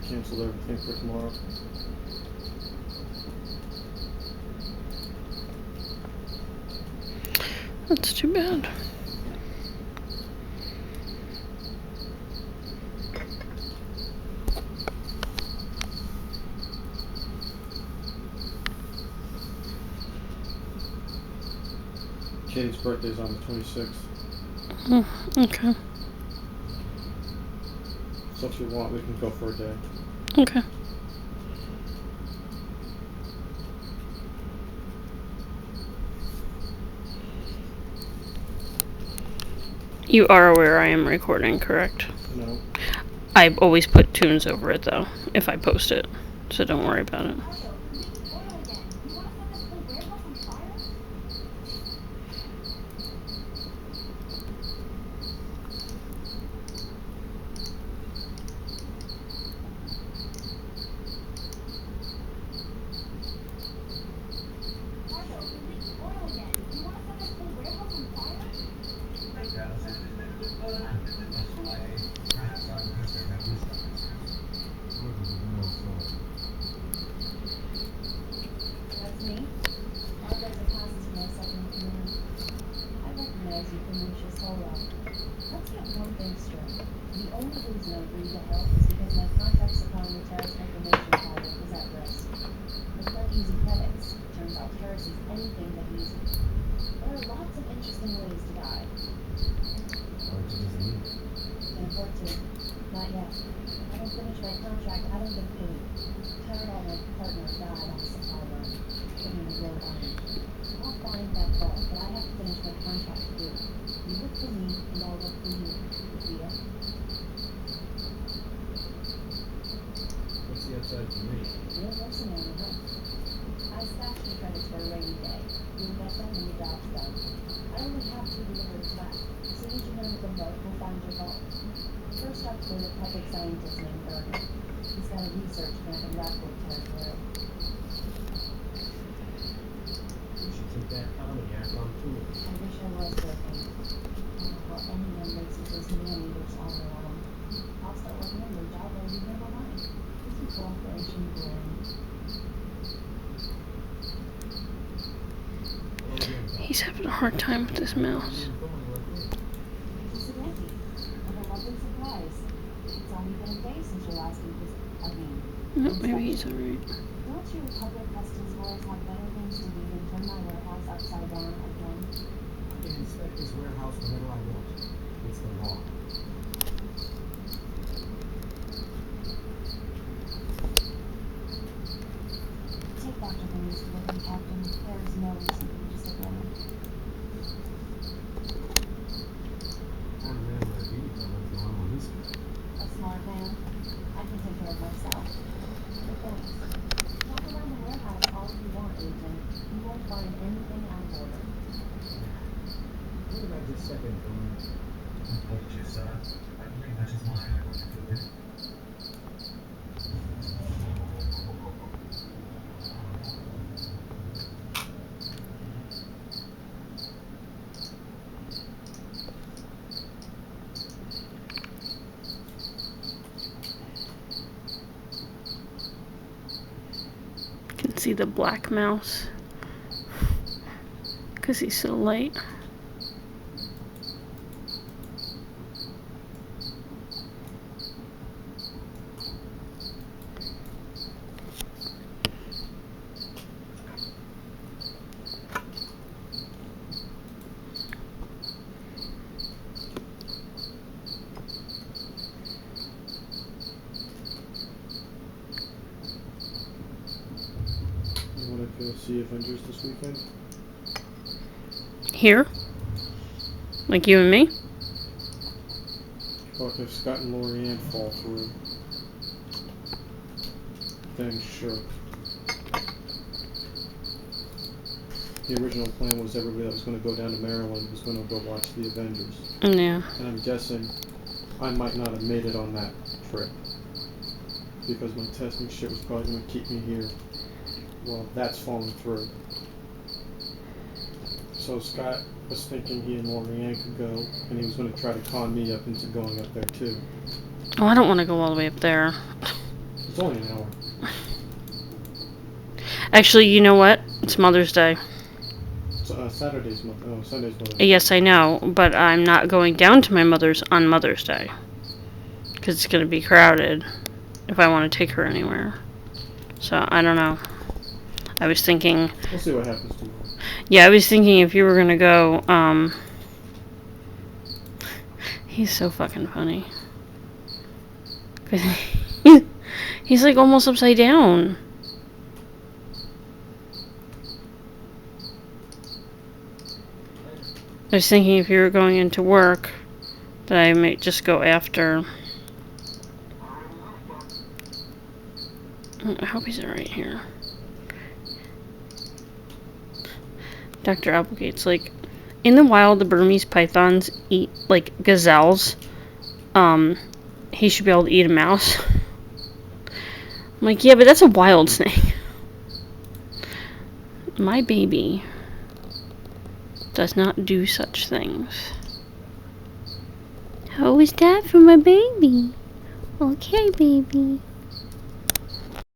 canceled everything for tomorrow. That's too bad. Katie's birthday's on the 26th. Okay. So if you want, we can go for a day. Okay. You are aware I am recording, correct? No. I always put tunes over it, though, if I post it. So don't worry about it. He's having a hard time with this mouse. No, maybe he's alright. You can see the black mouse because he's so light. Go see Avengers this weekend? Here? Like you and me? Well, if Scott and Lorianne fall through, then sure. The original plan was everybody that was going to go down to Maryland was going to go watch the Avengers. Yeah. And I'm guessing I might not have made it on that trip. Because my testing shit was probably going to keep me here. Well, that's fallen through. So Scott was thinking he and Lorianne could go, and he was going to try to con me up into going up there too. Oh, I don't want to go all the way up there. It's only an hour. Actually, you know what? It's Mother's Day. Saturday's Sunday's Mother's Day. Yes, I know, but I'm not going down to my mother's on Mother's Day. Because it's going to be crowded if I want to take her anywhere. So, I don't know. I was thinking... We'll see what happens tomorrow. Yeah, I was thinking if you were going to go, He's so fucking funny. 'Cause he's like almost upside down. I was thinking if you were going into work, that I might just go after. I hope he's right here. Dr. Applegate's like, in the wild, the Burmese pythons eat, like, gazelles. He should be able to eat a mouse. I'm like, yeah, but that's a wild snake. My baby does not do such things. How is that for my baby? Okay, baby.